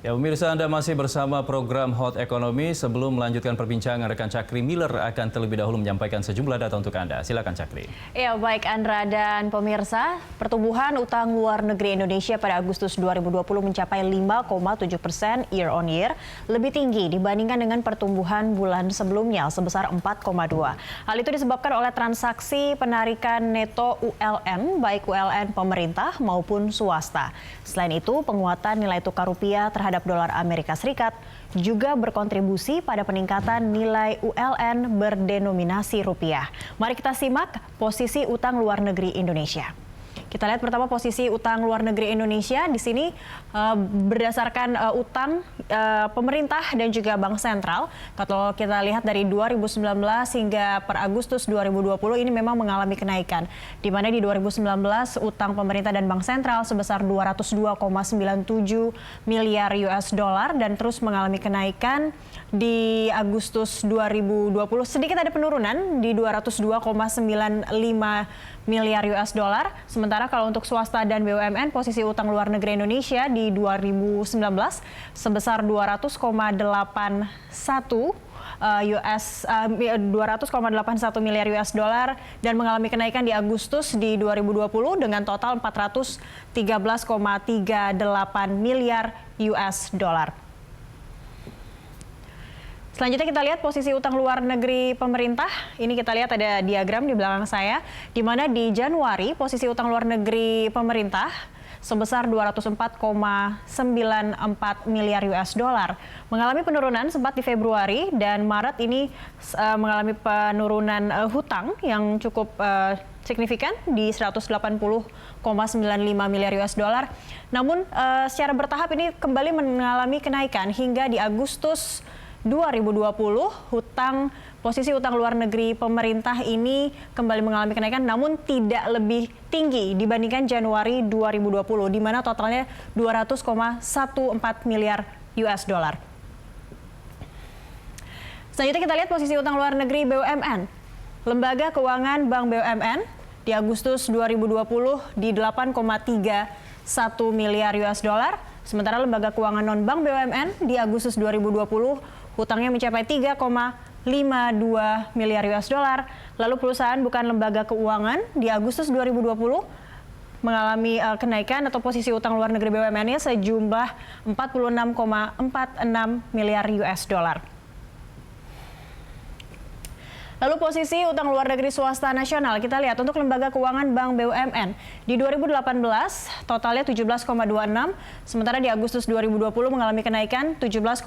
Ya, pemirsa, Anda masih bersama program Hot Economy. Sebelum melanjutkan perbincangan, rekan Cakri Miller akan terlebih dahulu menyampaikan sejumlah data untuk Anda. Silakan, Cakri. Ya, baik Andra dan pemirsa. Pertumbuhan utang luar negeri Indonesia pada Agustus 2020 mencapai 5,7% year on year, lebih tinggi dibandingkan dengan pertumbuhan bulan sebelumnya sebesar 4,2. Hal itu disebabkan oleh transaksi penarikan neto ULN, baik ULN pemerintah maupun swasta. Selain itu, penguatan nilai tukar rupiah terhadap dolar Amerika Serikat juga berkontribusi pada peningkatan nilai ULN berdenominasi rupiah. Mari kita simak posisi utang luar negeri Indonesia. Kita lihat pertama posisi utang luar negeri Indonesia di sini berdasarkan utang pemerintah dan juga Bank Sentral. Kalau kita lihat dari 2019 hingga per Agustus 2020 ini memang mengalami kenaikan. Di mana di 2019 utang pemerintah dan Bank Sentral sebesar 202,97 miliar US dollar dan terus mengalami kenaikan di Agustus 2020. Sedikit ada penurunan di 202,95 miliar US dollar. Sementara kalau untuk swasta dan BUMN, posisi utang luar negeri Indonesia di 2019 sebesar 200,81 miliar US dollar dan mengalami kenaikan di Agustus di 2020 dengan total 413,38 miliar US dollar. Selanjutnya kita lihat posisi utang luar negeri pemerintah. Ini kita lihat ada diagram di belakang saya, di mana di Januari posisi utang luar negeri pemerintah sebesar 204,94 miliar US dollar. Mengalami penurunan sempat di Februari dan Maret ini mengalami penurunan hutang yang cukup signifikan di 180,95 miliar US dollar. Namun secara bertahap ini kembali mengalami kenaikan hingga di Agustus 2020 posisi utang luar negeri pemerintah ini kembali mengalami kenaikan namun tidak lebih tinggi dibandingkan Januari 2020 di mana totalnya 200,14 miliar US dollar. Selanjutnya kita lihat posisi utang luar negeri BUMN. Lembaga keuangan Bank BUMN di Agustus 2020 di 8,31 miliar US dollar. Sementara lembaga keuangan non-bank BUMN di Agustus 2020 hutangnya mencapai 3,52 miliar US dollar. Lalu perusahaan bukan lembaga keuangan di Agustus 2020 mengalami kenaikan atau posisi utang luar negeri BUMN-nya sejumlah 46,46 miliar US dollar. Lalu posisi utang luar negeri swasta nasional, kita lihat untuk lembaga keuangan Bank BUMN. Di 2018 totalnya 17,26, sementara di Agustus 2020 mengalami kenaikan 17,35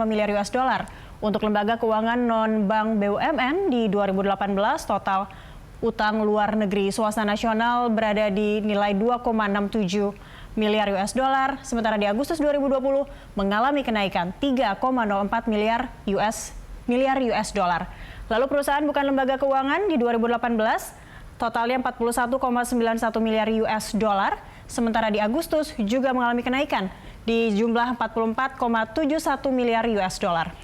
miliar US dollar. Untuk lembaga keuangan non-bank BUMN di 2018 total utang luar negeri swasta nasional berada di nilai 2,67 miliar US dollar, sementara di Agustus 2020 mengalami kenaikan 3,04 miliar US dollar. Lalu perusahaan bukan lembaga keuangan di 2018 totalnya 41,91 miliar US dollar, sementara di Agustus juga mengalami kenaikan di jumlah 44,71 miliar US dollar.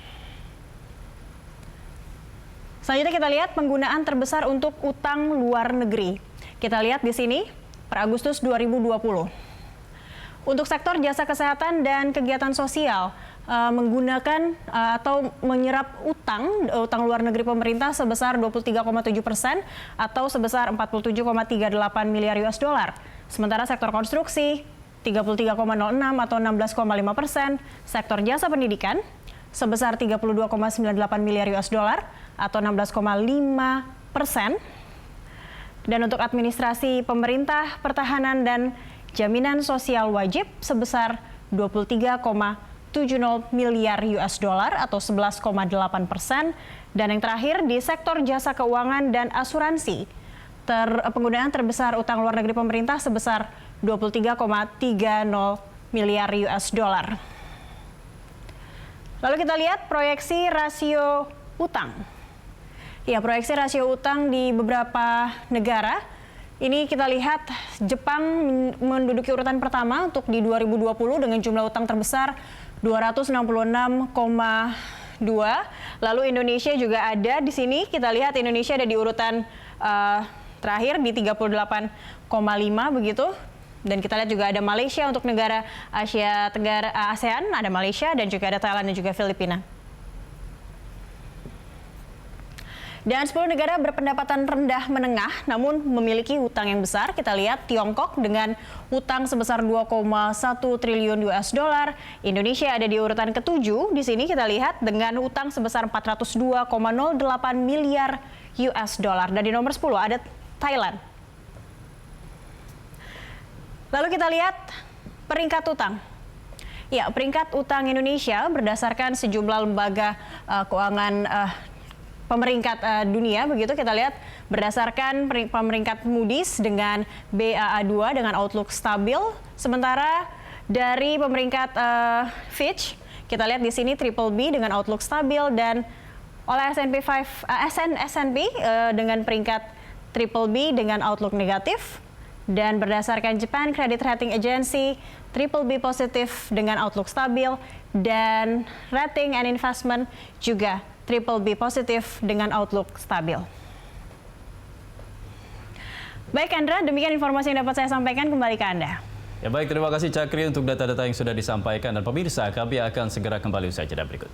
Selanjutnya kita lihat penggunaan terbesar untuk utang luar negeri. Kita lihat di sini per Agustus 2020. Untuk sektor jasa kesehatan dan kegiatan sosial, menggunakan atau menyerap utang luar negeri pemerintah sebesar 23,7% atau sebesar 47,38 miliar US dollar. Sementara sektor konstruksi 33,06 atau 16,5%, sektor jasa pendidikan sebesar 32,98 miliar US dollar atau 16,5%. Dan untuk administrasi pemerintah, pertahanan dan jaminan sosial wajib sebesar 23,70 miliar US dollar atau 11,8%. Dan yang terakhir di sektor jasa keuangan dan asuransi, penggunaan terbesar utang luar negeri pemerintah sebesar 23,30 miliar US dollar. Lalu kita lihat proyeksi rasio utang. Ya, proyeksi rasio utang di beberapa negara. Ini kita lihat Jepang menduduki urutan pertama untuk di 2020 dengan jumlah utang terbesar 266,2. Lalu Indonesia juga ada di sini. Kita lihat Indonesia ada di urutan terakhir di 38,5 begitu. Dan kita lihat juga ada Malaysia untuk negara Asia Tenggara, ASEAN, ada Malaysia dan juga ada Thailand dan juga Filipina. Dan 10 negara berpendapatan rendah menengah namun memiliki hutang yang besar. Kita lihat Tiongkok dengan hutang sebesar 2,1 triliun US dollar. Indonesia ada di urutan ke-7. Di sini kita lihat dengan hutang sebesar 402,08 miliar US dollar. Dan di nomor 10 ada Thailand. Lalu kita lihat peringkat utang. Ya, peringkat utang Indonesia berdasarkan sejumlah lembaga keuangan pemeringkat dunia, begitu kita lihat berdasarkan pemeringkat Moody's dengan Baa2 dengan outlook stabil, sementara dari pemeringkat Fitch kita lihat di sini triple B dengan outlook stabil dan oleh S&P dengan peringkat triple B dengan outlook negatif, dan berdasarkan Japan Credit Rating Agency triple B positif dengan outlook stabil, dan Rating and Investment juga triple B positif dengan outlook stabil. Baik Andra, demikian informasi yang dapat saya sampaikan, kembali ke Anda. Ya baik, terima kasih Cakri untuk data-data yang sudah disampaikan, dan pemirsa kami akan segera kembali usai jeda berikut.